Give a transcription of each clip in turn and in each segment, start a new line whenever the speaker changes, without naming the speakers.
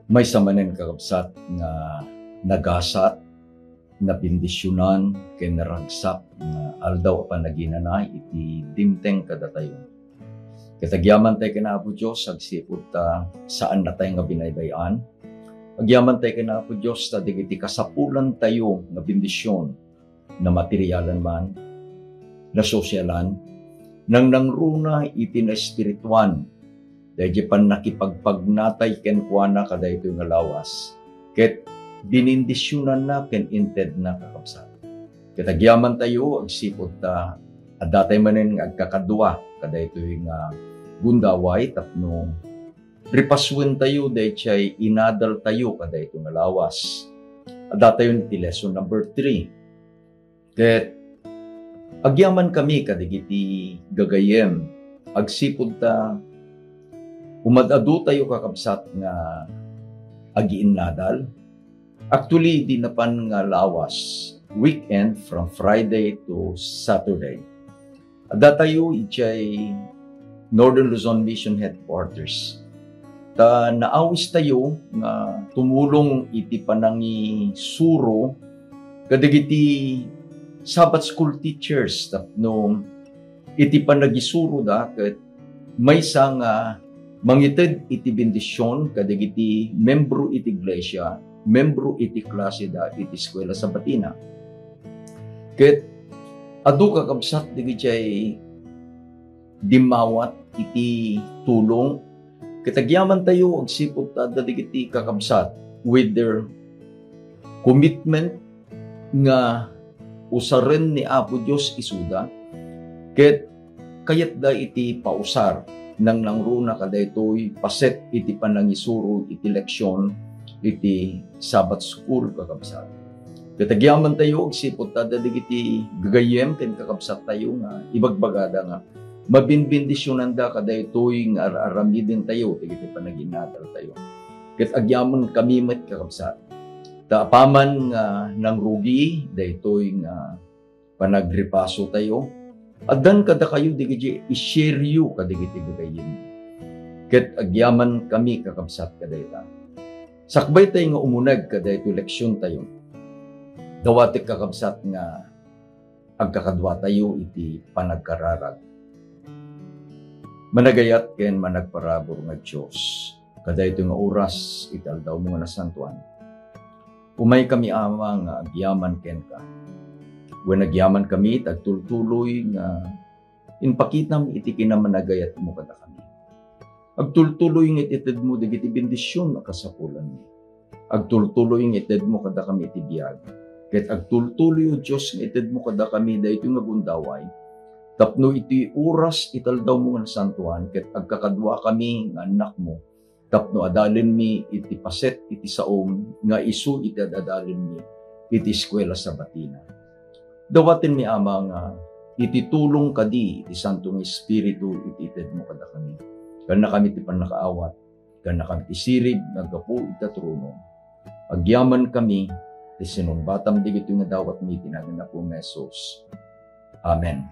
May samanen kakabsat nga nagasat, napindisyonan, kay naragsak nga aldaw pa naginanay iti dimteng kadatayon. Katagyaman tayo kinapo Diyos, agsipod ta saan na tayo nga binaybayan. Agyaman tayo kinapo Diyos, ta digiti kasapulan tayo nga bendisyon na materyalan man, na sosyalan, nang nangruna iti na espirituan, dahil pan nakipagpagnatay ken kuana kada ito nga lawas. Ket binindisyonan na ken inted na kakabsat. Katagyaman tayo, agsipod ta, at datay manen nga agkakadwa, kada ito nga gundaway, tapno ripaswen tayo, dahil siya'y inadal tayo, kada ito nga lawas. At datay yun iti lesson number 3. Ket agyaman kami, kadigiti gagayem, agsipod ta, umadado tayo kakabsat nga agiin nadal. Actually, di na pan nga lawas. Weekend from Friday to Saturday. Ada tayo ichay Northern Luzon Mission Headquarters. Ta naawis tayo nga tumulong iti panangi suro kadigiti Sabbath school teachers tapno iti panagisuro da ket maysa nga mangited iti bendisyon kadagiti membro iti iglesia, membro iti klase da iti eskwela sabatina. Ket adu kakabsat digiti dimawat iti tulong kitagyaman tayo agsipod ta digiti kakabsat with their commitment nga usaren ni Apo Dios isuda ket kayat da iti pausar nang nangruna kada ito'y paset iti panangisuro iti leksyon iti Sabbath school kakabsat. Katagyaman tayo agsipod ta digiti gagayem ken kakabsat tayo nga ibagbagada nga mabinbindisyonan da kada ito'y nga aramidin tayo digiti panaginadal tayo. Ket agyaman kami met kakabsat. Taapaman nga nang rugi daytoy nga panagripaso tayo. Addan kada kayo digiti i-share you kadigiti gagayem. Ket agyaman kami kakabsat kadayta. Sakbay tayo nga umunag kadayto leksyon tayo. Dawati kakabsat nga agkakadwa tayo iti panagkararag. Managayat ken managparabor nga Dios. Kadayto nga oras italdaw mo nga nasantuan. Umay kami ama nga agyaman ken ka. When agyaman kami, tagtultuloy nga inpakitam iti kinamanagayat mo kada kami. Agtultuloy nga itid mo digiti bendisyon na kasapulan mo. Agtultuloy nga itid mo kada kami iti biyag. Ket agtultuloy o Diyos nga itid mo kada kami dahito nga gundaway. Tapno iti oras italdaw mo nga nasantuan, ket agkakadwa kami nga anak mo. Tapno adalin mi iti paset iti saom nga isu iti adalin mi iti eskwela sabatina. Dawatin mi ama nga iti tulong kadi iti Santong Espiritu iti ited mo kada kami. Kana kami ti panakaawat, kana kami ti sirib nagapu iti trono. Agyaman kami ti sinumbatam digito nga dawat mi tinagan po ng Jesus. Amen.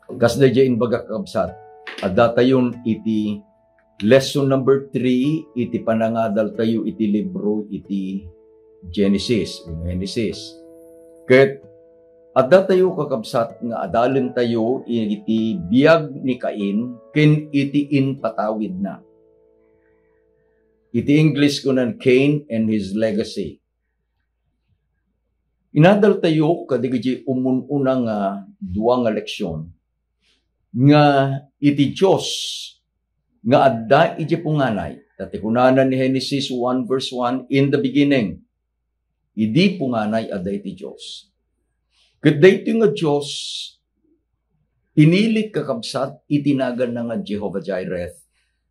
Kasda dyan baga kakabsat, adda tayon iti lesson number 3, iti panangadal tayo iti libro iti Genesis. Ket adda tayo kakabsat nga adalin tayo iti biyag ni Cain ken iti inpatawid na. Iti English ko nan Cain and his legacy. Inadal tayo kadigiti umununa nga duwa nga leksyon nga iti Diyos nga adda iti punganay. Dati kunanan ni Genesis 1 verse 1, in the beginning, idi punganay adda iti Diyos. Ket daytoy nga Diyos, pinilit kakabsat, itinagan na nga Jehovah Jireh,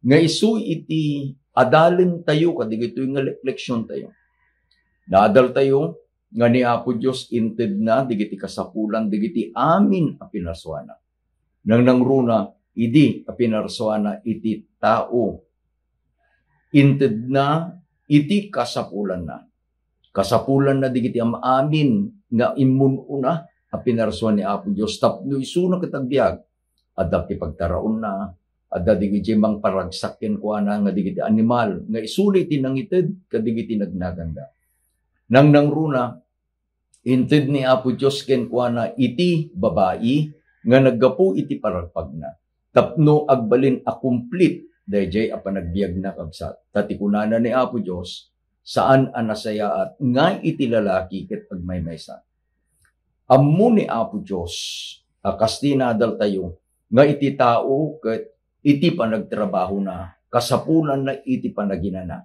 nga isu iti adalin tayo, kadigitoy nga leksyon tayo. Naadal tayo, nga ni Apo Diyos inted na, digiti kasapulan, digiti amin a pinarsuana. Nang nangruna, idi a pinarsuana iti tao. Inted na, iti kasapulan na. Kasapulan na digiti amin nga imununa a pinarsuan ni Apo Diyos. Tapno isuna kitagbiag, adap ti pagtaraon na, at dadigiti mang paragsakin ko nga digiti animal nga isuli tinangited kadigiti nagnaganda. Nang nangruna, inted ni Apo Diyos ken kuana iti babae nga naggapu iti paragpagna. Tapno agbalin a complete dayjay a panagbiag na kabsat. Tatikunana ni Apo Diyos saan anasayaat nga iti lalaki ket agmaymaysa. Ammo ni Apo Diyos akas tinadal tayo nga iti tao ket iti panagtrabaho na kasapulan na iti panaginana.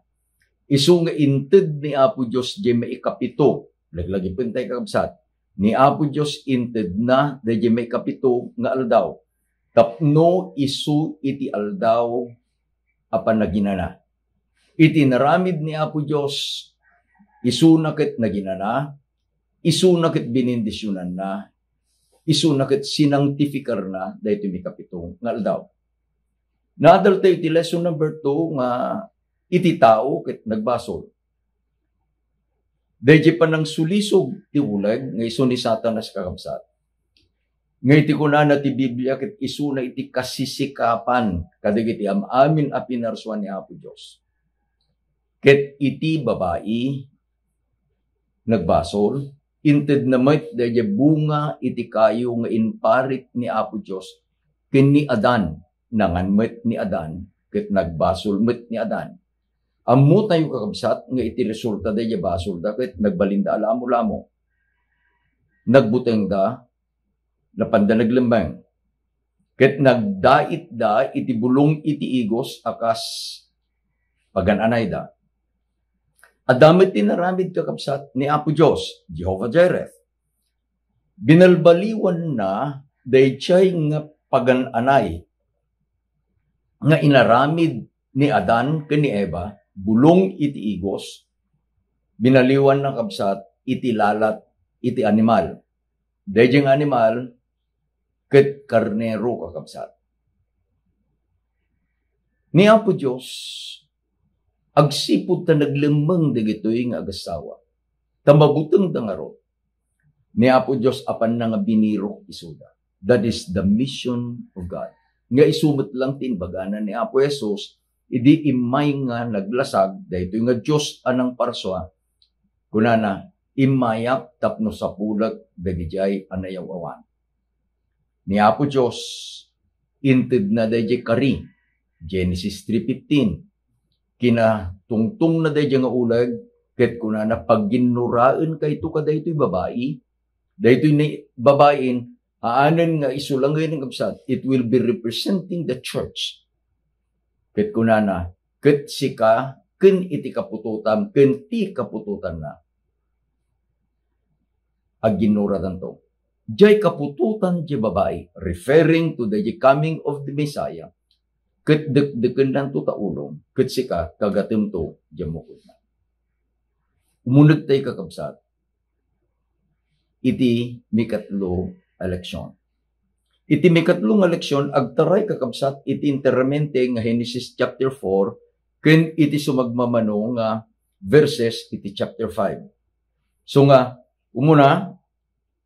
Isu nga inted ni Apo Diyos di maikapito, laglagi pintay kakabsat, ni Apo Diyos inted na di maikapito nga aldaw. Tapno isu iti aldaw apan naginana. Iti naramid ni Apo Diyos, isu na ket naginana, isu na ket binindisyonan na, isu na ket sinangtifikar na dahito mikapito nga aldaw. Nadal tayo iti lesson number 2 nga iti tao ket nagbasol. Dayjay pa nang sulisog ti uleg nga isu ni Satanas kakabsat. Nga iti kunana ti Biblia ket isu na iti kasisikapan kadagiti amin a pinarsuan ni Apo Dios. Ket iti babae nagbasol inted na met dayjay bunga iti kayo nga inparit ni Apo Dios ken ni Adan nangan met ni Adan ket nagbasol met ni Adan. Ammo tayo kakabsat nga iti resulta dayjay basol da ket nagbalinda alamo-lamo. Nagbuteng da napanda naglembang. Ket nagdait da iti bulong iti igos akas pagananay da. Adamit tinaramid kakabsat ni Apo Diyos, Jehovah Jireh. Binalbaliwan na dayjay nga pagananay nga inaramid ni Adan ken ni Eva bulong iti igos, binaliwan ng kabsat, iti lalat, iti animal. Dayjay animal, ket karnero kakabsat. Ni Apo Diyos, agsipod ta naglemeng dagitoy nga agasawa. Tamabuteng dangaro. Ni Apo Diyos apan nga binirok isuda. That is the mission of God. Nga isumot lang tinbaganan ni Apo Jesus, idi imay nga naglasag, dahito nga Diyos anang parswa, kunana, imayak tapno sa pulag, dagijay anayawawan. Ni Apo Diyos, inted na dayjay kari, Genesis 3:15, kinatungtong na dayjay nga ulag, ket kunana, pag ginuraan kayto ka daytoy babae, daytoy na babaen, aanan nga isulangay ng kapsat, it will be representing the church. Ket kunana, ket sika, ken iti kapututan, ken ti kapututan na. Aginuratan to. Jay kapututan di babae, referring to the coming of the Messiah, ket dekdeken nan to taulong, ket sika, kagatim to, di mukod na. Umunag tayo kakabsat, iti mikatlo eleksyon. Iti mikatlong eleksyon, agtaray kakabsat, iti interamente nga Genesis chapter 4, ken iti sumagmamano nga verses iti chapter 5. So nga, umuna,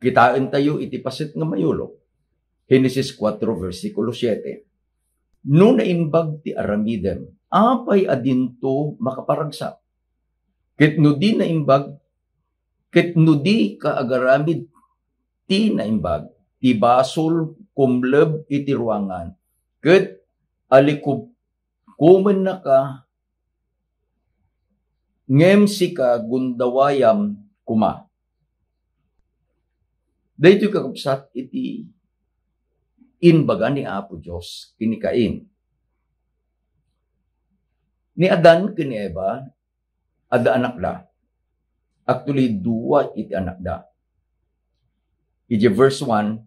kitain tayo iti pasit nga mayulo. Genesis 4, versikulo 7. No naimbag ti aramidem, apay adinto makaparagsak. Ket no di naimbag, ket no di kaagaramid ti naimbag, ti basol kumleb iti ruangan, ket alikub kumen na ka, ngem sika gundawayam kuma. Daytoy kakabsat iti inbaga ni Apo Diyos kinikain. Ni Adan ken ni Eva, ada anak da. Actually, duwa iti anak da. Iti verse 1,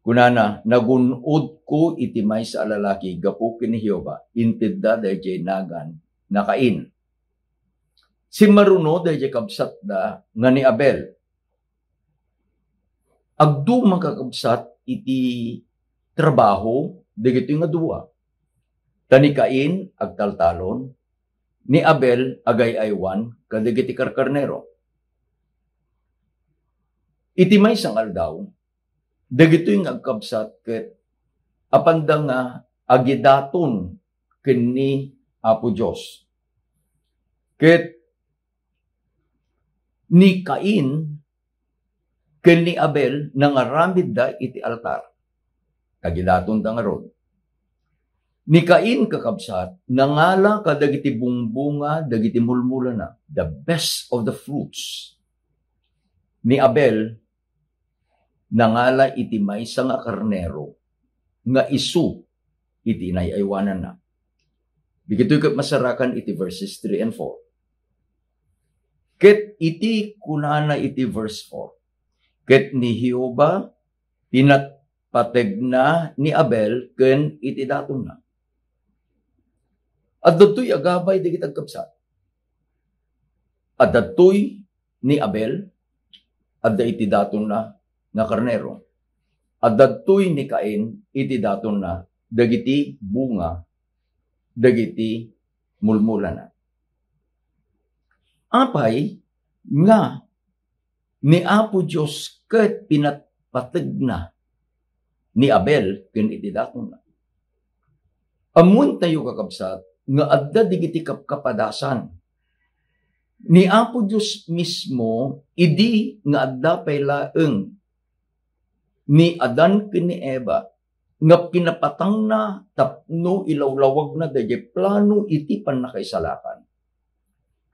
kunana, nagunod ko iti may sa alalaki, gapo ken ni Jehova, inted da dayjay nagan, nakain. Si maruno dayjay kabsat da, nga ni Abel. Agdu makakabsat iti trabaho, dagito nga duwa. Tani Cain, agtaltalon, ni Abel, agay-aywan, kadagiti karkarnero. Iti may sangal daw, dagito yung agkabsat ket apanda nga agidaton kini Apo Dios. Ket ni Cain ken ni Abel nangaramid da iti altar. Agidaton da nga rod. Ni Cain kakabsat, nangala kadagiti bungbunga, dagiti mulmula na, the best of the fruits. Ni Abel, nangala iti maysa nga karnero, nga isu, iti inayaywanan na. Bigito'y masarakan iti verses 3 and 4. Ket iti kunana iti verse 4. Ket ni Jehova, pinatpateg na ni Abel, ken iti daton na. At dato'y agabay di kitag kapsat. At dato'y ni Abel, at da iti daton na nga karnero. At dato'y ni Cain, iti daton na dagiti bunga, dagiti mulmula na. Apay nga ni Apo Diyos ket pinatpateg na ni Abel ken iti daton na. Amun tayo kakabsat, nga adda digiti kapkapadasan. Ni Apo Diyos mismo, idi nga adda paylaeng ni Adan ken ni Eva, nga pinapatang na tapno ilawlawag na dahi plano iti pannakaisalakan.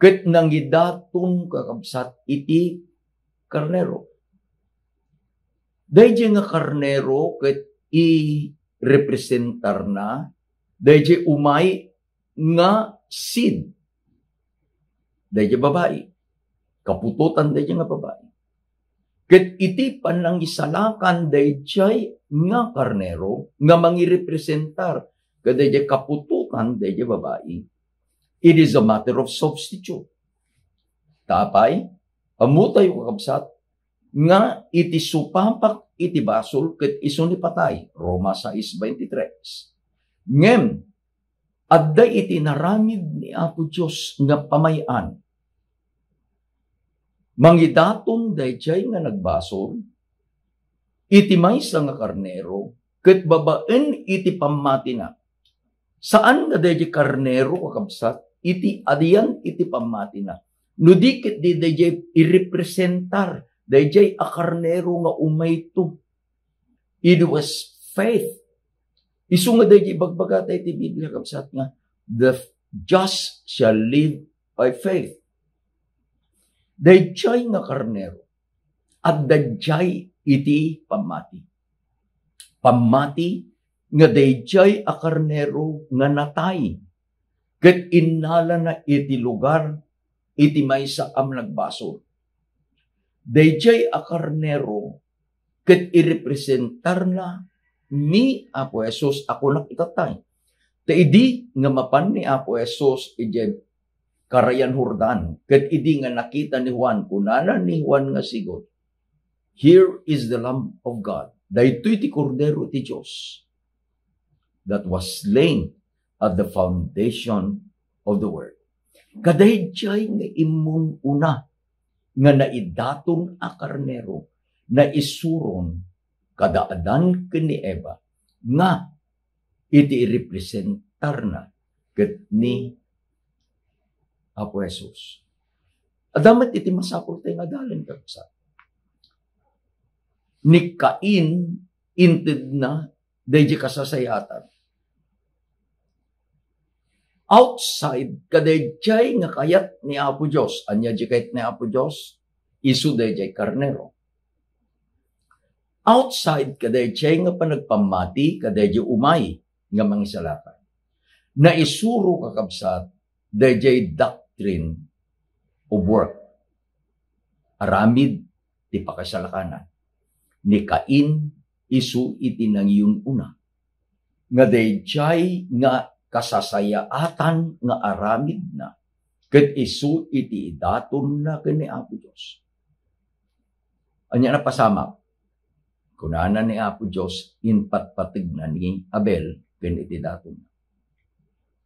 Ket nangidaton kakabsat iti karnero. Dahi nga karnero ket i-representar na, dahi umay nga seed. Dahi babae. Kapututan dahi nga babae. Ket iti panangisalakan dahi nga karnero, nga mangirepresentar, dahi kapututan dahi babae. It is a matter of substitute. Tapay, amutay kakabsat, nga iti supapak iti basol, ket iso ni patay. Roma 6:23. Ngem, adda iti naramid ni Apo Diyos nga pamayan. Mangidaton dayjay nga nagbasol, iti maysa nga karnero, ket babaen iti pamati na. Saan nga dayjay karnero kakabsat? Iti adiyan iti pamati na. No dikit di dayjay irepresentar, dayjay a karnero nga umayto. It was faith. Isu nga dayjay bagbaga iti Biblia kabsat nga, the just shall live by faith. Dayjay nga karnero, at dayjay iti pamati. Pamati nga dayjay a karnero nga natay, ket innala na iti lugar, iti maysa am nagbasol. Dayjay a karnero, ket irepresentar na ni Apo Jesus ako nakitatay. Taidi nga mapan ni Apo Jesus ije karayan Jordan. Ket idi nga nakita ni Juan, kunana ni Juan nga sigot, here is the Lamb of God. Daytoy ti kordero ti Dios that was slain at the foundation of the world. Kadayjay nga imong una nga naidaton a karnero na isuron kadaadan ken ni Eva nga iti representar na ket ni Apo Jesus. Adamat iti masapul tayo nga dalin kaksa. Ni Cain inted na dayjay kasasayatan. Outside kadayjay nga kayat ni Apo Dios, anya di kayat ni Apo Dios, isu dayjay karnero. Outside kadayjay nga panagpamati, kadayjay umay nga mangisalakan. Na isuro kakabsat dayjay doctrine of work. Aramid ti pakasalakanan. Ni Cain isu iti nangyun una. Nga dayjay nga kasasayaatan nga aramid na. Ket isu iti daton na ken ni Apo Dios. Anya na pasama. Kunana ni Apo Dios inpatpatig na ni Abel ken iti daton.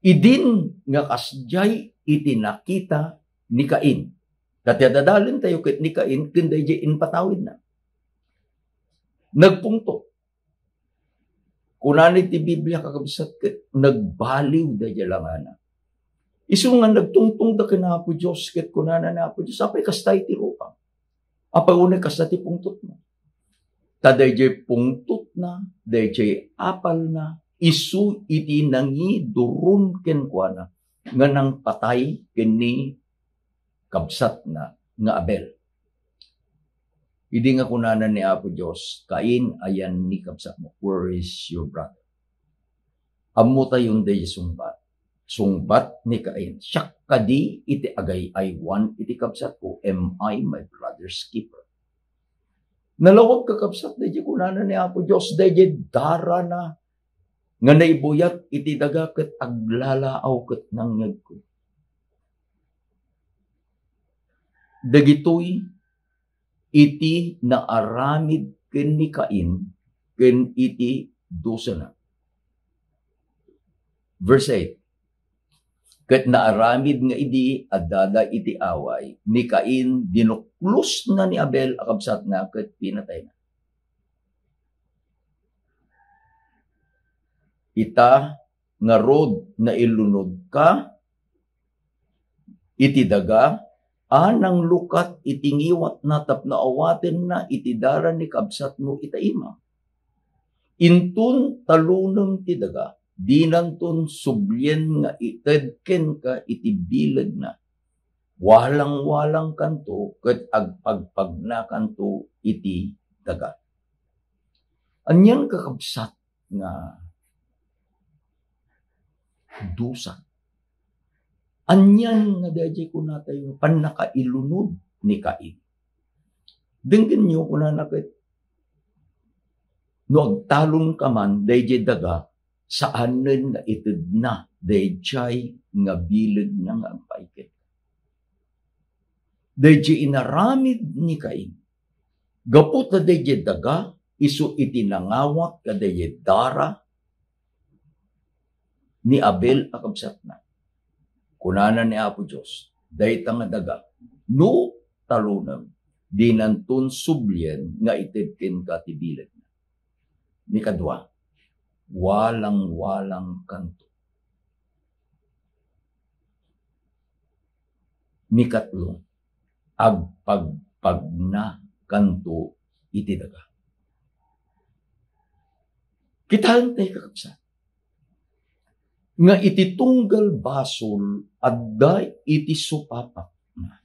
Idin nga kasjay iti nakita ni Cain. Katiyadadalin tayo ket ni Cain ken dayjay inpatawid na. Nagpungto. Kunani ti Biblia kakabsat ket nagbaliw da jalangana. Isu nga nagtungtong da kana Apo Dios ket kunana na Apo Dios apay kastay ti rupa. Apay unay kasta ti pungtot mo. Ta dayjay pungtot na, dayjay apal na, isu iti nangi durun ken kuana nga nang patay ken ni kabsat na nga Abel. Idi nga kunanan ni Apo Dios, Cain ayan ni kabsat mo, where is your brother? Ammo tayon day sungbat. Sungbat ni Cain, siyak kadi iti agay aywan iti kabsat ko, am I my brother's keeper? Nalawag ka kabsat, day kunanan ni Apo Dios, day dara na nga naibuyat iti daga ket aglalaaw ket nangyag ko. Dagitoy iti naaramid ken ni Cain ken iti dusa na. Verse 8. Ket naaramid nga idi adada iti away ni Cain dinuklos na ni Abel akabsat na ket pinatay na. Ita nga rod na ilunod ka iti daga anang lukat itingiwat na tapno awaten na itidara ni kabsat mo itaima. Intun talunong ti daga, dinantun sublyen nga itedken ka itibilag na. Walang-walang kanto, ket agpagpag na kanto iti daga. Anyan kakabsat nga dusa. Anyan nga dayjay ko na tayo panakailunod ni Cain. Dingin nyo ko na nakit no agtalon ka man dayjay daga saanen nga ited na dayjay nga bilag na nga agpaikit. Dayjay inaramid ni Cain. Gapot na dayjay daga isu itinangawak ka dayjay dara ni Abel akabsat na. Kunanan ni Apo Dios, dayta nga daga, no talunam, dinantun sublyen nga itedken ka tibilag na. Ni kadwa, walang-walang kanto. Ni katlo, agpagpag na kanto iti daga. Kitahan tayo kakabsat. Nga iti tunggal basol adda iti supapak na.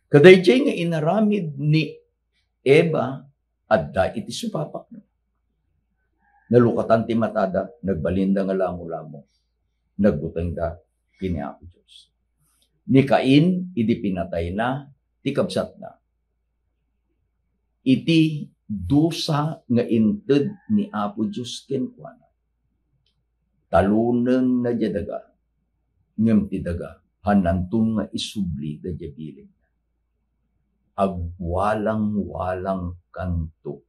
Kadayjay nga inaramid ni Eva adda iti supapak na. Nalukatan ti matada, nagbalinda nga lamo-lamo, nagbutang da kini Apo Dios. Ni Cain iti pinatay na, ti kabsat na. Iti dusa nga inted ni Apo Dios ken kuana. Taluneng na jadaga, ngem ti daga, hanantong nga isubli da jabiling. Agwalang-walang kanto,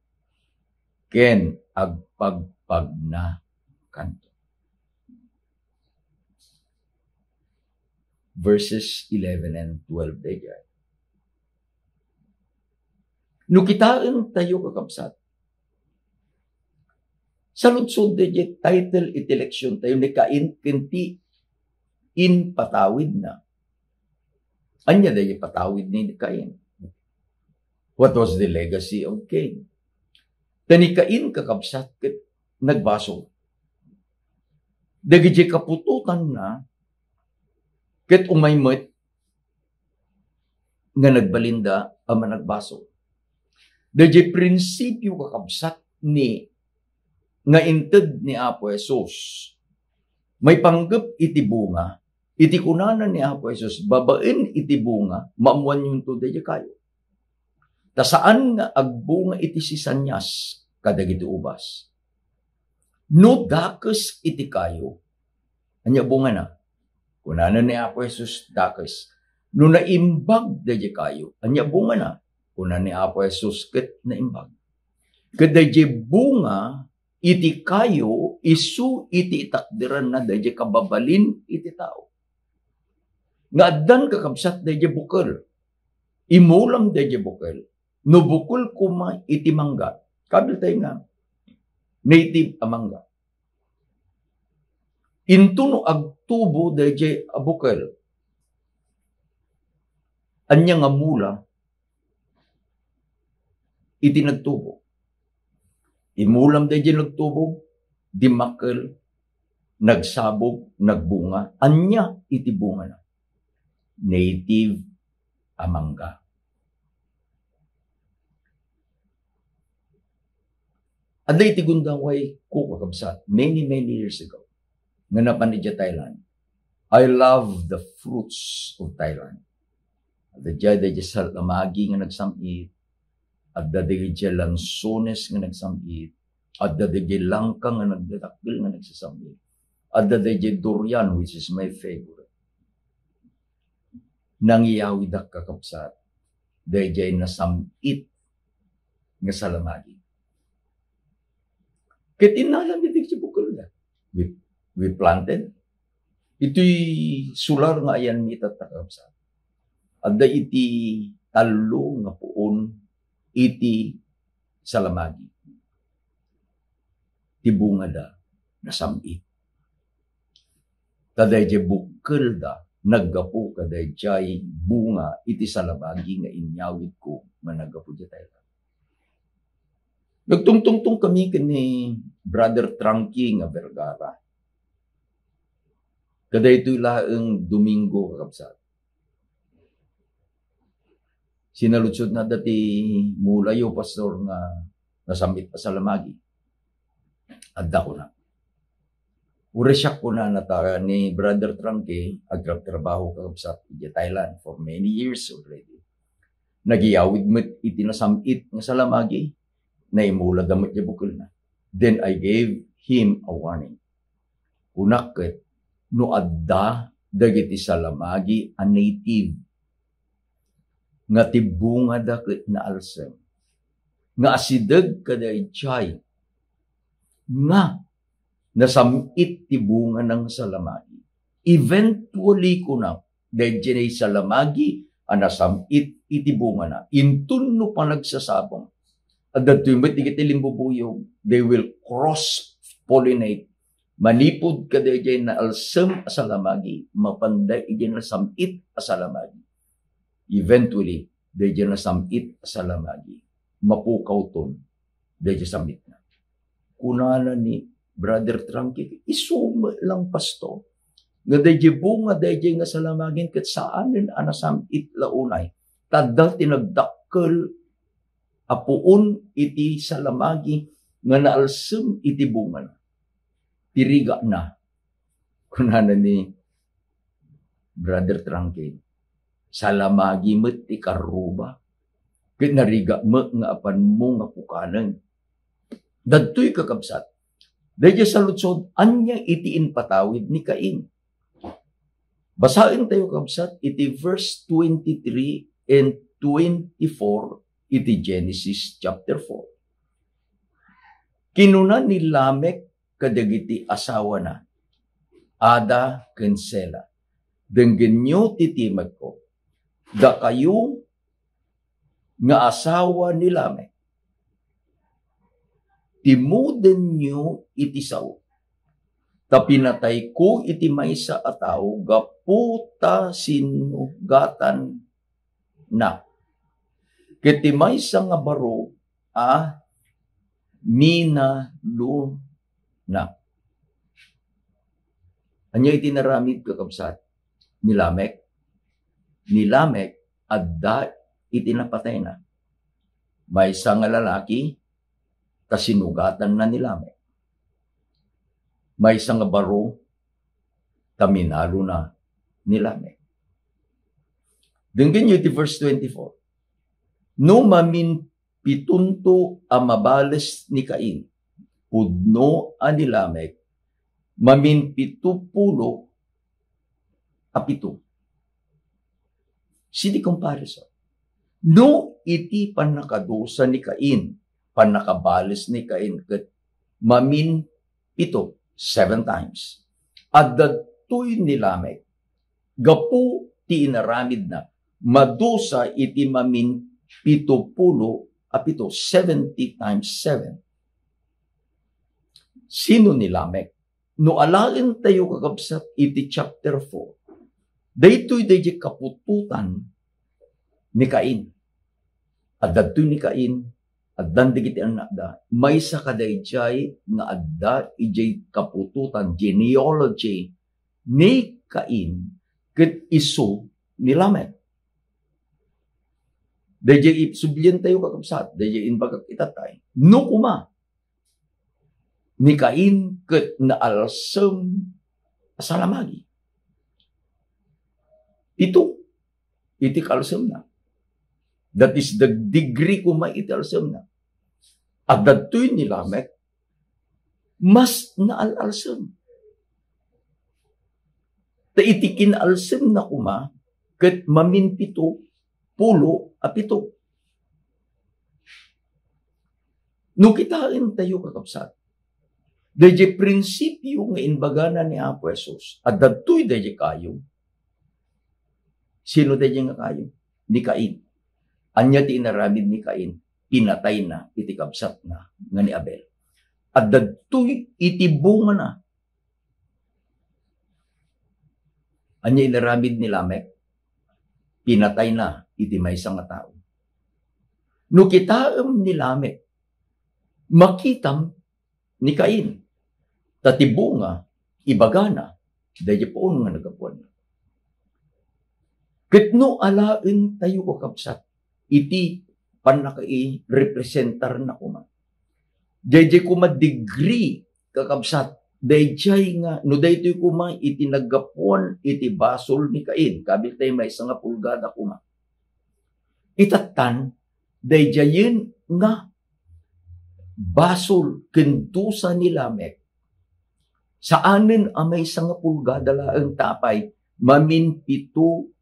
ken agpagpag na kanto. Verses 11 and 12 dayjay. No kitaan tayo kakabsat, sa lutsod de title iti eleksyon tayo ni Cain kenti in patawid na. Anya de patawid ni Cain. What was the legacy of Cain? Tani Cain kakabsat ket nagbaso. Dagiti kapututan na ket umaymet nga nagbalinda ama nagbaso. Dagiti prinsipyo kakabsat ni nga inted ni Apo Jesus, may panggap iti bunga, iti kunanan ni Apo Jesus, babaen iti bunga, maamuan yung tuday kayo. Ta saan nga agbunga iti sisanyas, kadagiti ubas. No dakes iti kayo, anya bunga na, kunanan ni Apo Jesus, dakes. No naimbag dahi kayo, anya bunga na, kunanan ni Apo Jesus, ket naimbag. Kadagiti bunga, iti kayo, isu iti itakdiran na dahi kababalin iti tao. Nga addan kakabsat dahi bukal. Imulam dahi bukal. No bukal kuma iti mangga. Kabil tayo nga. native amangga. Intuno agtubo dayjay abukel. Anya nga mula, iti nagtubo. Imulam dayjay nagtubo, dimakel, nagsabog, nagbunga. Anya iti bunga na. Native amangga. Aday iti gundang way kukakabsat many years ago. Nga napanidya Thailand. I love the fruits of Thailand. At dayjay salamagi nga nagsamit. At dayjay lansones nga nagsamit. At dayjay langka nga nagdatakil nga nagsasamit. At dayjay durian, which is my favorite. Nangyawid ak kakabsat. Dayjay nasamit nga salamagi. Ket inalam iti si bukal na. We planted. Ito'y sular nga ayan mitat takabsat. Adda iti talo nga puon iti salamagi. Ti bunga da nasamit. Kadayjay bukal da naggapo kadayjay bunga iti salamagi nga inyawid ko nga naggapo di tayo. Nagtungtungtong kami kini Brother Trunky nga Vergara. Kada ito'y laeng Domingo kakabsat. Sinalutsod na dati mulayo pastor nga nasamit pa sa lamagi. Adda ko na. Uresyak ko na natara ni Brother Trunky agtrabaho kakabsat di Thailand for many years already. Nagiyawid met iti nasamit nga sa lamagi. Na imula gamit niya bukol na. Then I gave him a warning. Kunakit, no adda, dagiti salamagi, a native. Nga tibunga dakit na alsem. Nga asidag kaday chay. Nga, nasamit tibunga ng salamagi. Eventually kunak, dahil dyan ay salamagi, nasamit itibunga na. Intun no pa nagsasabong. At dato'y matigitiling bubuyog, they will cross-pollinate. Manipod ka dayjay na alsem asalamagi, mapanday ijay na samit asalamagi. Eventually, dayjay na samit asalamagi. Mapukaw ton, dayjay samit na. Kunana ni Brother Trunky, isuma lang pasto. Nga dayjay bunga, dayjay nga salamagin, kat saanin anasamit launay. Tadal tinagdakkel, apuon iti salamagi nga naalsem iti bunga na. Tiriga na. Kunana ni Brother Trunky, salamagi met ti karuba. Ket nariga mo nga apan mo nga pukanan. Dadtoy kakabsat. Dayjay sa lutsod, anya iti inpatawid ni Cain. Basahin tayo kakabsat, iti verse 23 and 24 iti Genesis chapter 4. Kinuna ni Lamek kadagiti asawa na, Ada ken Sela. Denggen nyo titimag ko, da kayo nga asawa ni Lamek. Timuden nyo iti sao. Ta pinatay ko iti maysa a tao, gaputa sinugatan na. Ketimay sa nga baro, mina luna. Anya itinaramid kakabsat ni Lamek? Ni Lamek, adda itinapatay na. May isa nga lalaki, kasinugatan na ni Lamek. May isa nga baro, kaminalo na ni Lamek. Denggan nyo iti verse 24. No mamin pitunto a mabales ni Cain, pudno ani Lamek, mamin pitupulo a pito. Sidi comparison. No iti panakadosa ni Cain, panakabales ni Cain, ket mamin pito, 7 times. At datoy ni Lamek, gapu ti inaramid na, madosa iti mamin pitupulo a pito, 70 times 7. Sino ni Lamek? No alain tayo kakabsat iti chapter 4. Daytoy dahi kapututan ni Cain. At dadtoy ni Cain, at dandigiti anak da, may sa kadayjay nga adda ijay kapututan, genealogy ni Cain, ket iso ni Lamek. Dayjay ipsublian tayo kakabsat, dayjay inbagak itatay. No kuma, ni Cain ket naalsem asalamagi. Iti kalsem na. That is the degree kuma iti alsem na. At dadtoy ni Lamek, mas naalalsem. Ta iti kinalsem na kuma, ket maminpito, pulo, apito. No kitain tayo kakabsat, dayjay prinsipyo nga inbagana ni Apo Jesus, at dadtoy dayjay kayo. Sino dayjay nga kayo? Ni Cain. Anya ti inaramid ni Cain, pinatay na, iti kabsat na, nga ni Abel. At dadtoy iti bunga na. Anya inaramid ni Lamek, pinatay na, iti maysa nga tao. No kitaem ni Lamek, makitam ni Cain. Tatibunga, ibagana, dahil poon nga nagapuan. Ket no alain tayo kakabsat, iti panakai representar na kuma. Dayjay kuma degree kakabsat, dayjay nga, no daytoy kuma iti nagapuan, iti basol ni Cain, kabil tayo may isang pulgada kuma. Itatan, dayjayin nga, basol kentusa ni Lamek, saanen amay isang pulgada laang tapay, maminpito,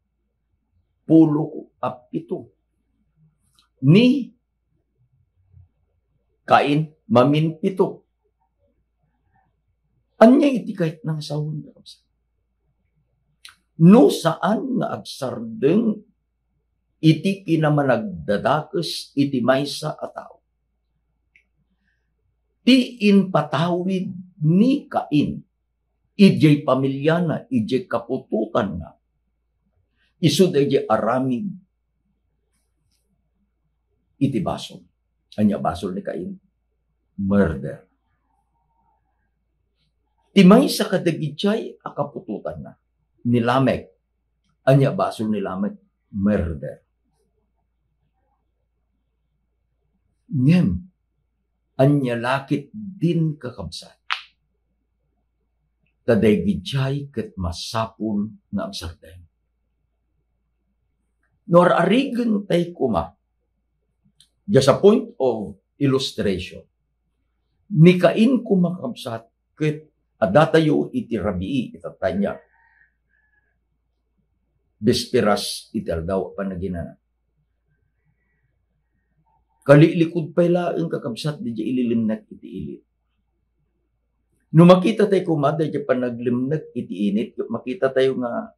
pulo apito. Ni Cain, maminpito. Anya iti kahit nang sawon. No saan nga agsardeng iti kinamanagdadakes iti maysa a tao. Ti inpatawid ni Cain, ijay pamilyana, ijay kapututan na, isu ijay aramid iti basol. Anya basol ni Cain? Murder. Timay sa kadagijay akapututan na. Ni Lamek. Anya basol ni Lamek? Murder. Ngem, anya lakit din kakabsat. Kadagijay ket masapul nga agsardeng. Nor arigan tay kuma, just a point of illustration, ni Cain kumakabsat ket adatayo iti rabii itatanya. Besperas ital daw panaginana. Kalilikod pa'y laeng kakabsat di ililimnak iti ilit. No makita tayo kumada di panaglimnak iti init, makita tayo nga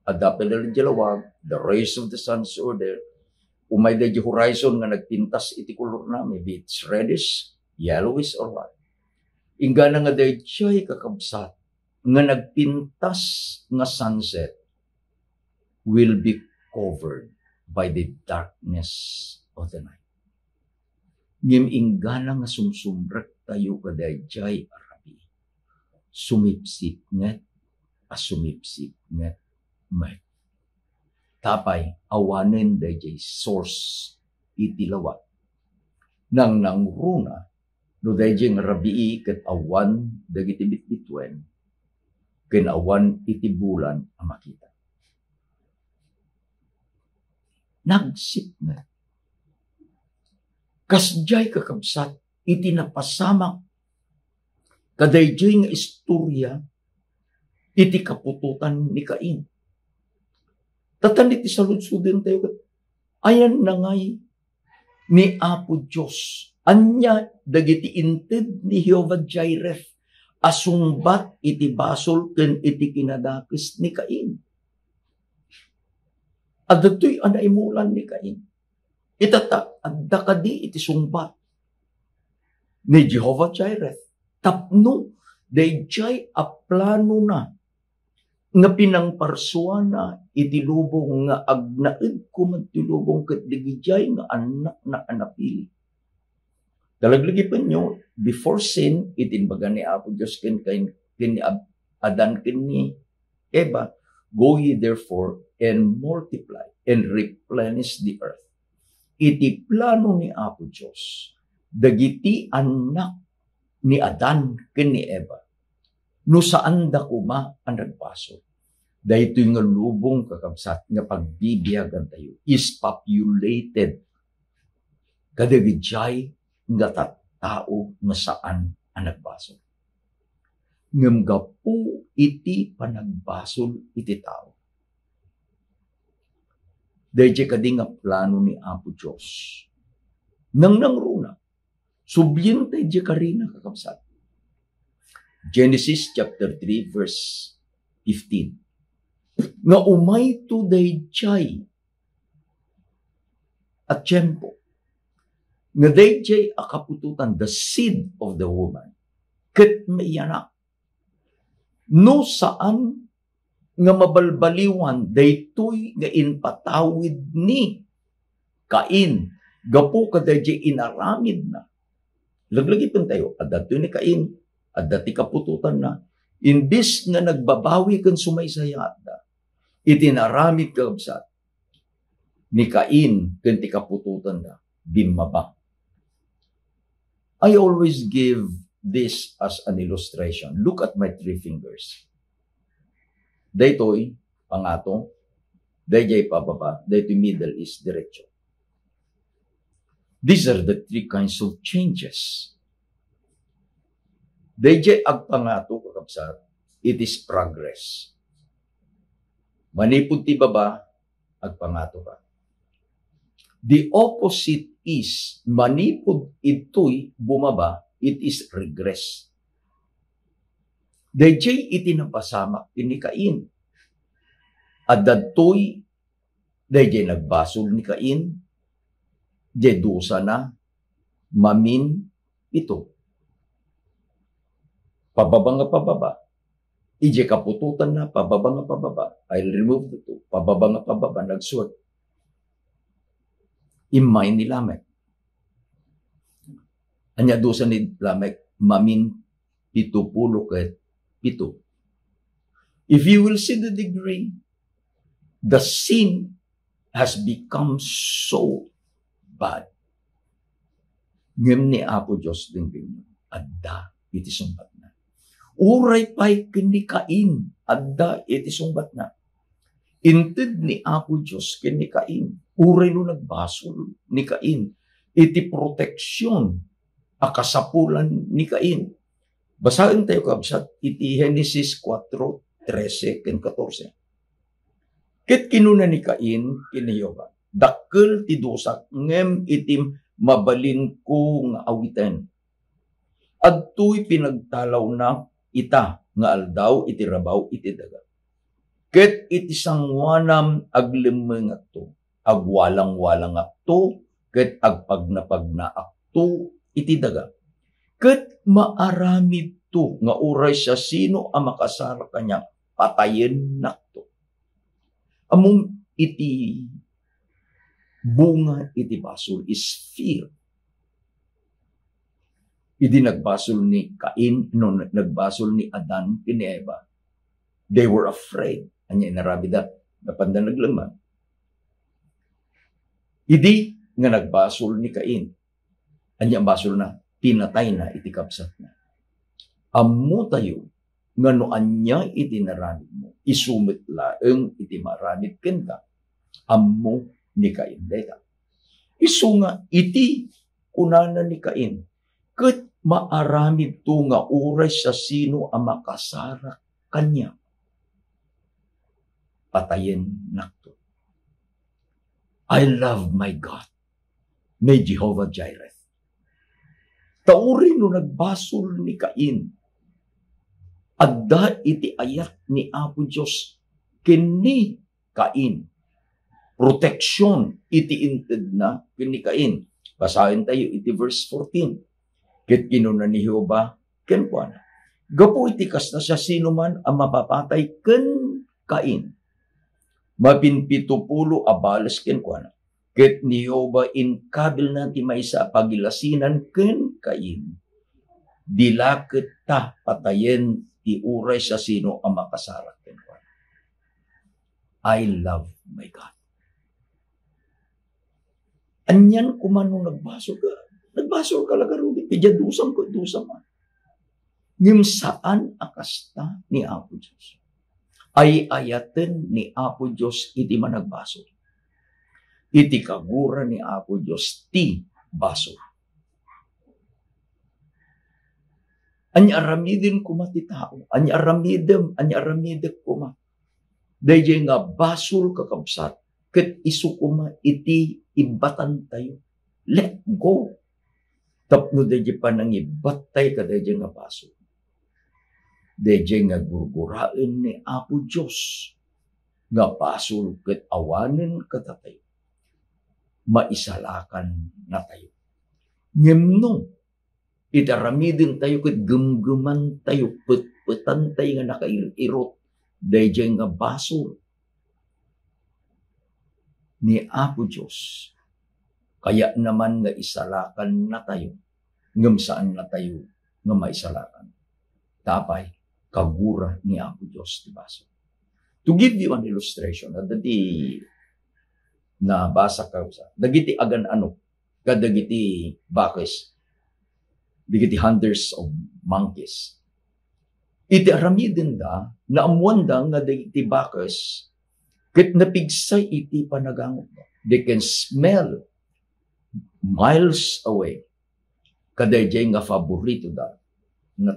adapel na rin jalawag, the rays of the sun's order, umay da horizon nga nagpintas iti kulor na, maybe it's reddish, yellowish, or what. Ingga na nga dahil siya'y kakabsat, nga nagpintas nga sunset will be covered by the darkness of the night. Ngim ingga na nga sumsumbrek tayo ka dahil siya'y arabi. Sumipsip nget, asumipsip nget, may. Tapay, awanen dahil source itilawat. Nang nangruna, no dahil rabii kat awan dagiti bitbitwen, ken awan iti bulan ang makita. Nagsip na. Kasjay kakabsat, iti napasamak, kadayjay nga istorya, iti kapututan ni Cain. Tatanit isaludsudin tayo, ayan na ngay ni Apo Diyos, anya dagiti inted ni Jehovah Jireh, asungbat iti basol ken iti kinadakes ni Cain. At dato'y anaimulan ni Cain. Itata, adda kadi iti sungbat ni Jehovah Jireh. tapno, dayjay aplano na, nga pinangparsuan na itilubong nga agnaid ko magtilubong ket digijay nga anak na anapili. Dalaglagi pa nyo, before sin, itinbaga ni Apo Diyos ken Adan ken ni Eva, go ye therefore and multiply and replenish the earth. Iti plano ni Apo Diyos, dagiti anak ni Adan ken ni Eva, no saan da kuma ang nagpaso. Dahito nga lubong kakabsat nga pagbibiyagan tayo is populated kadagijay nga tao nga saan ang nagpaso. Ngem gapu iti panagbasol iti tao. Dahil kadi nga plano ni Apo Diyos. Nang nangruna, subyin tayo karina kakabsat. Genesis chapter 3 verse 15. Nga umay to dayjay at tiyempo. Nga dayjay akapututan the seed of the woman. Ket mayanak. No saan nga mabalbaliwan daytoy nga inpatawid ni Cain. Gapo ka dayjay inaramid na. Laglagi pun tayo. At dato ni Cain. At dati kapututan na. Imbis nga nagbabawi kan sumaysayat na. Itinaramid kabsat ni Cain kan ti kapututan na. Bimaba. I always give this as an illustration. Look at my 3 fingers. Daytoy, pangato. Dayjay pababa. Daytoy middle is diretso. These are the 3 kinds of changes. Dayjay agpangato kakabsat, it is progress. Manipod ti baba, agpangato ka. The opposite is, manipod ito'y bumaba, it is regress. Dayjay iti napasamak ni Cain. At dadtoy, dayjay nagbasol ni Cain, dedusa na, mamin ito. Pababa nga pababa. Ije kapututan na, pababa nga pababa. I'll remove the 2. Pababa nga pababa, nagsuot. Imay ni Lamek. Anya dosa ni Lamek, mamin 70 ket 7. If you will see the degree, the sin has become so bad. Ngem ni Apo Diyos din adda iti sumbat na. Uray pa'y kini Cain, adda iti sumbat na. Inted ni Apo Diyos kini Cain, uray no nagbasol ni Cain, iti proteksyon, akasapulan ni Cain. Basahin tayo kabsat, iti Genesis 4:13 ken 14. Ket kinuna ni Cain, kini Yoba, dakkel ti dosak, ngem itim mabalin ko nga awiten. Adto'y pinagtalaw na ita nga aldaw iti rabaw iti daga. Ket iti sangwanam aglemeng akto, agwalang-walang akto, ket agpagnapagna akto iti daga. Ket maaramid to nga uray sa sino ang makasara kanya patayen nakto. Among iti bunga iti basol is fear. Idi nagbasol ni Cain, no, nagbasol ni Adan, ni Eva. They were afraid. Anya inarabida, napanda naglaman. Idi nga nagbasol ni Cain. Anya basol na, pinatay na, iti kapsat na. Ammo tayo, nga no anya iti naramid mo, isumit laeng iti maramid kenta. Ammo ni Cain. Deta. Isu nga, iti kunana ni Cain. Ket maaramid to nga uray sa sino ang makasara kanya. Patayen nakto. I love my God. May Jehovah Jireh. Taurin no nagbasol ni Cain. Adda iti ayat ni Apo Diyos kini Cain. Proteksyon iti inted na kini Cain. Basahin tayo iti verse 14. Ket kinuna ni Jehova, ken kuana. Gapu iti kasta siya sino man ang mapapatay ken Cain. Mapinpitupulo abales ken kuana. Ket ni Jehova inkabil na ti maysa pagilasinan ken Cain. Dilakit ta patayen ti uray sa sino ang makasarak ken kuana. I love my God. Anyan kumano nagbasol ka. Nagbasol ka laga Rudy. Kaya dusam ko, dusam man. Ngim saan akasta ni Apo Diyos? Ay ayaten ni Apo Diyos iti managbasol. Iti kagura ni Apo Diyos ti basol. Anya aramidin kuma ti tao. Anya aramidem kuma. Dahil nga basol kakabsat. Ket isu kuma iti ibatan tayo. Let go. Tapno dahil pa nang ibatay ka dahil nga basol. Dahil nga gurgurain ni Apo Diyos. Nga basol ket awanin katatayo. Maisalakan na tayo. Ngimno, itaramidin tayo ket gumguman tayo, putputan tayo nga nakairot, dahil nga basol ni Apo Diyos. Kaya naman nga isalakan na tayo, ngam saan na tayo nga maisalakan. Tapay, kagura ni Apo Diyos, di basol. To give you an illustration, dati nabasa ka sa dagiti agan ano kadagiti bakes dagiti hunters of monkeys iti aramiden da na amuan da nga dagiti bakes ket napigsay iti panagangot they can smell miles away kadayjay nga favorito da na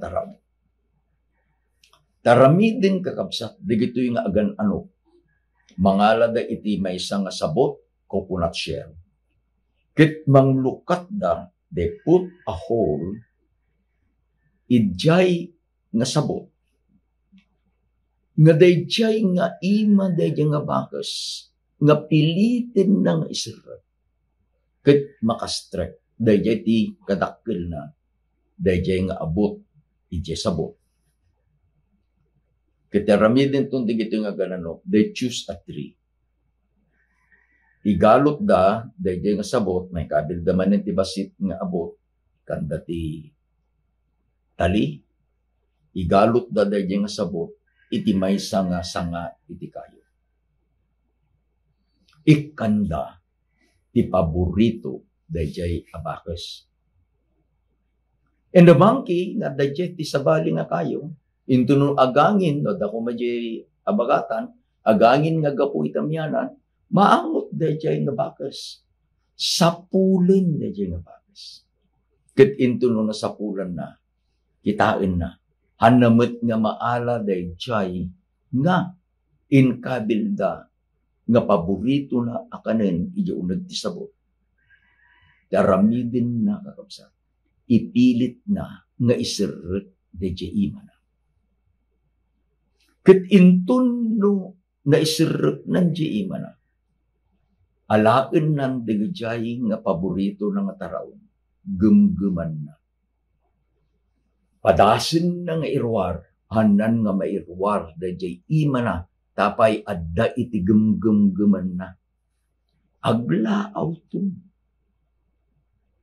taramiden kakabsat dagitoy nga agan ano mangalada iti may nga sabot, coconut shell. Kit manglukat da, they put a hole, idjay nga sabot. Nga dayjay nga ima dayjay nga bakas, nga pilitin na nga isirap. Kit makastrek, dayjay ti kadakil na, dayjay nga abot, idjay sabot. Kitaramidin itong digito nga ganano, they choose a tree. Igalot da, dahil nga sabot, may kabildaman ng tibasit nga abot, kanda ti tali. Igalot da dahil nga sabot, iti may sanga iti kayo. Ikanda, ti paborito, dahil abakes. And the monkey, nga dahil ti sabali nga kayo, into nung agangin, no, dako madya abagatan, agangin nga gapu itamyanan, maangot dayjay nga bakas. Sapulen dayjay nga bakas. Ket into nung nasapulan na, kitain na, hanamet nga maala dayjay nga inkabilda nga paborito na akanen iyaunag ti sabot. Daramidin na kakabsat. Ipilit na nga isirret dayjay imana. Ket intun no naisirrek nan di imana. Alaen nan degejay nga paborito ng taraon. Gumguman na. Padasin na nga irwar. Hanan nga mairwar. Dajay imana. Tapay adda iti gumguman na. Aglaaw to.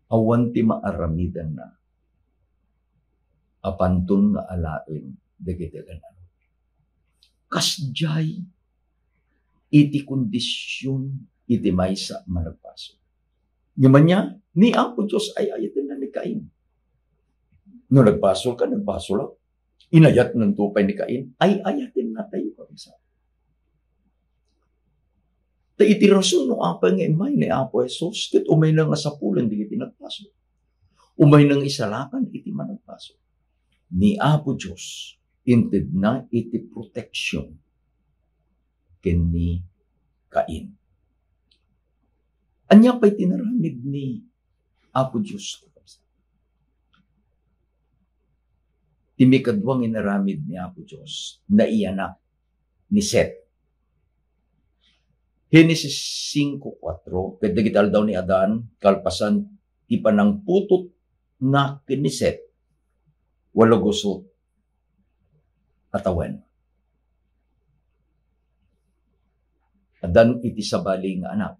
Awan ti maaramidan na. Apantun nga alaen. Degetagan na. Kasjay iti kondisyon iti maysa managpaso. Ngaman niya, ni Apo Diyos ay ayatin na ni Cain. No nagpasol ka, nagpasol ako. Inayat ng tupay ni Cain, ay ayatin na tayo kamisa. Ta iti rason no apa nga imay ni Apo Jesus, ket umay na nga sapulan di iti nagpasol. Umay nang isalakan iti managpasol. Ni Apo Diyos, inted na iti protection kini Cain. Anya pa'y tinaramid ni Apo Diyos. Timikadwang inaramid ni Apo Diyos na iyanak ni Seth. Genesis 5:4, kadagital daw ni Adan, kalpasan ipanang putot na kini Seth. wala gusot katawan. Adan iti sabali nga anak.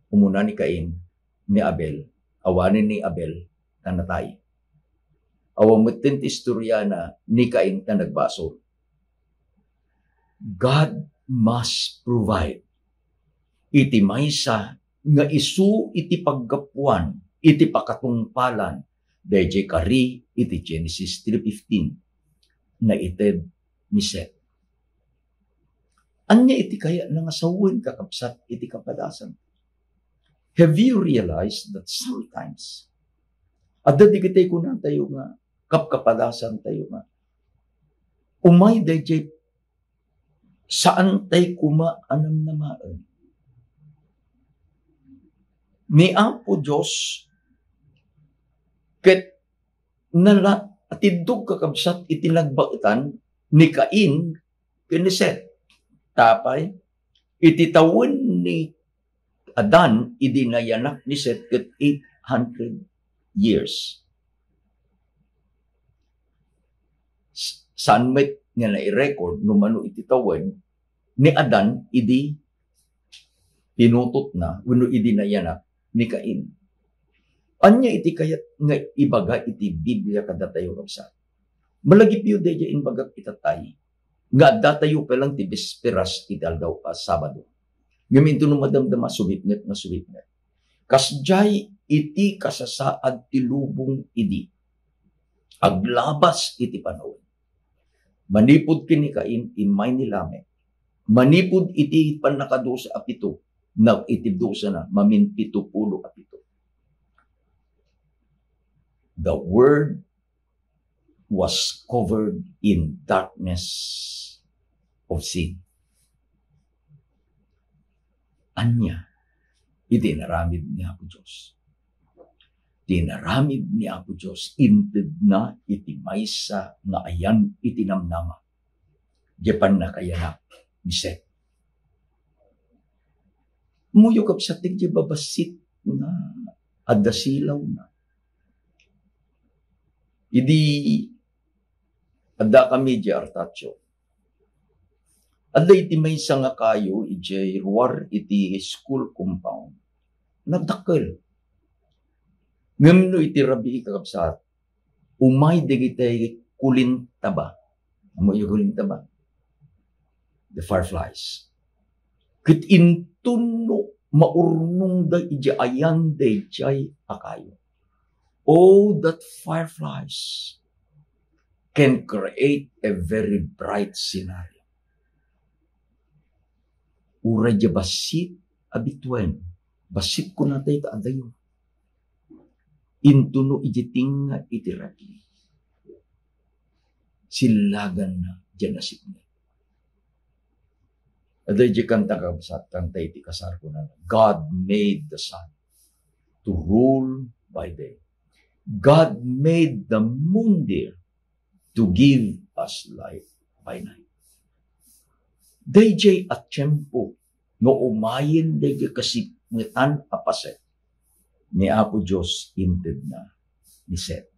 Umuna ni Cain, ni Abel, awanin ni Abel na natay. Awamutin ti istorya na ni Cain na nagbasol. God must provide. Iti maysa nga isu iti paggapuan, iti pakatungpalan, dayjay kari iti Genesis 3:15 na ited ni Seth. Anya iti kaya nangasawin kakapsat iti kapadasan. Have you realized that sometimes adda di kitay kunan tayo nga kapkapadasan tayo nga umay dayjay saan tayo kumaanam namaan. Ni Apo Diyos ket nala atidog kakabsat iti nagbautan ni Cain ken ni Seth. Tapay iti tawon ni Adan idinayanak ni Seth ket 800 years. Saan met nga na-record numano iti tawon ni Adan idi pinutot na wenno idinayanak ni Cain. Anya iti kayat nga ibaga iti Biblia kada tayo kabsat. Malagip yu deja inbaga itatay. Nga datayo pelang ti bisperas iti aldaw Sabado. Ngaminto no madamdama subitnet na subitnet. Kasjay iti kasasaad ti lubong idi. Aglabas iti panahon. Manipod kini Cain imay ni Lamek. Manipod iti panakadosa a pito. Na itidosa na maminpito pulo a pito. The word was covered in darkness of sin. Anya, iti naramid ni Apo Diyos. Tinaramid ni Apo Diyos, inted na iti maysa nga ayan iti namnama. Japan na kayanak ni Seth. Muyukap sa tigya babasit na adasilaw na. Idi adda kami di artatyo. Adda iti may nga kayo iti ruwar iti school compound. Nagdakkel. Ngamno iti rabi kakabsat. Umay digitay kulintaba. Amo yung kulintaba? The fireflies. Kit intuno maurnong da iti ayan da iti akayo. Oh, that fireflies can create a very bright scenario. Ura di basit abituen. Basit ko na tayo kaadayo. Intuno iti tinga iti rabi. Silagan na dyan nasip niya. Aday di kanta kabasat, kanta iti kasar ko na. God made the sun to rule by day. God made the moon there to give us light by night. Dayjay at tiyempo no umayin dayjay kasikmitan apaset ni Apo Diyos inted na ni Seth.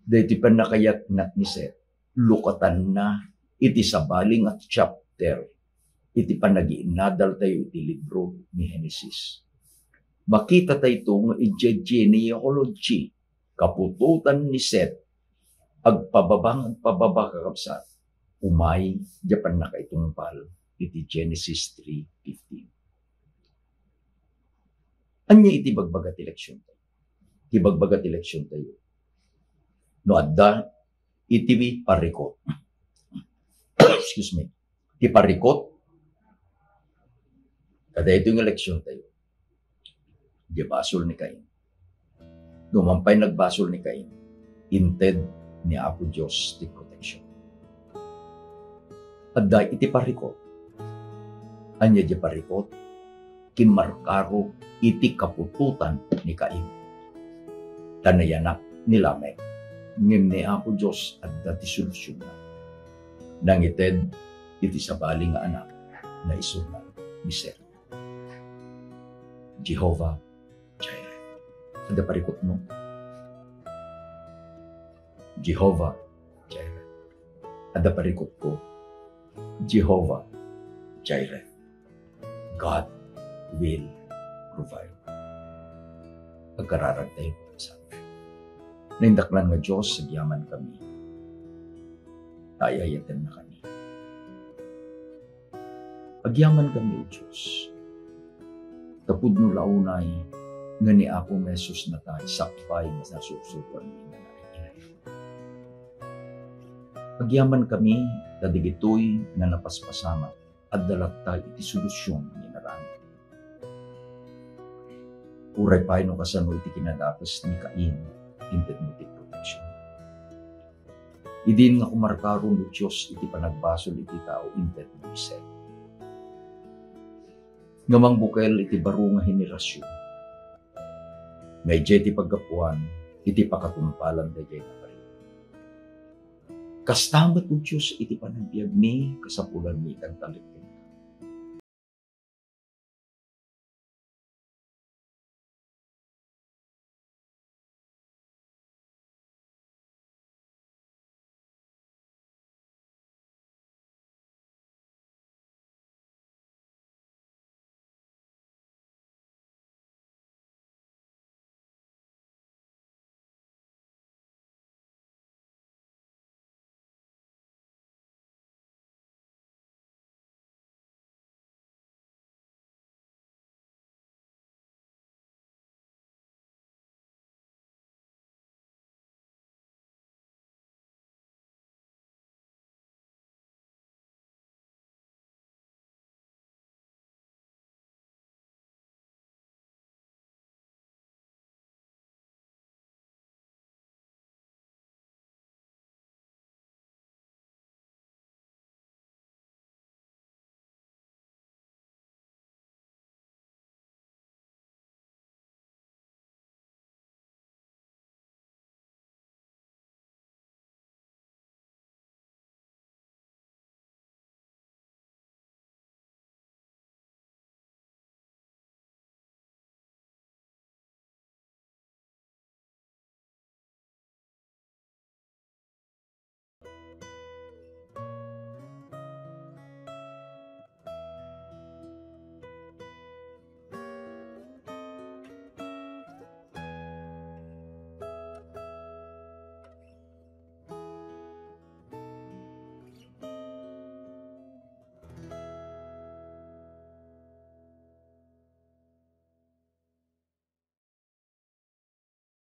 Dayjay panakayak na ni Seth, lukatan na iti sabaling at chapter iti panagiinadal tayo iti libro ni Genesis. Makita tayo nga genealogy, kapututan ni Seth, agpababang kakabsat, umay, Japan na kaitungpal, iti Genesis 3:15. Anya iti bagbagat eleksyon tayo? Iti bagbagat eleksyon tayo. No adda, iti parikot. Excuse me. Iti parikot, kada ito yung eleksyon tayo. Di basol ni Cain. Dumampay nagbasol ni Cain. Inted ni Apo Diyos ti protection. Adda iti parikot. Anya di parikot. Kimarkaro iti kapututan ni Cain. Tanayanak ni Lamek. Ngim ni Apo Diyos adda ti solusyon na. Nangited iti sabali nga anak na isuna ni Seth. Jehovah Jireh. Ada parikot mo. Jehovah Jireh. Ada parikot ko, Jehovah Jireh. God will provide. Pagkararag tayo po sa amin. Naindaklan nga Diyos, sagyaman kami. Ayayatan na kami. Agyaman kami, O Diyos. Tapod no launay, nga ni Apo Mesos na tayo, sakpay na nasusupan ni nanay. Agyaman kami, tadigitoy nga napaspasama, at dalat tayo iti solusyon ni narami. Uray pa no kasano iti kinadapas ni Cain, inted mo iti protection. Idin nga kumarkaron ni Diyos iti panagbasol iti tao, inted mo isip. Ngamang bukel iti baro nga henerasyon. Ngay iti paggapuan, iti pakatumpalan da jay na parin. Kastamat o Diyos iti panagbiag ni kasapulan ni kang taliktin.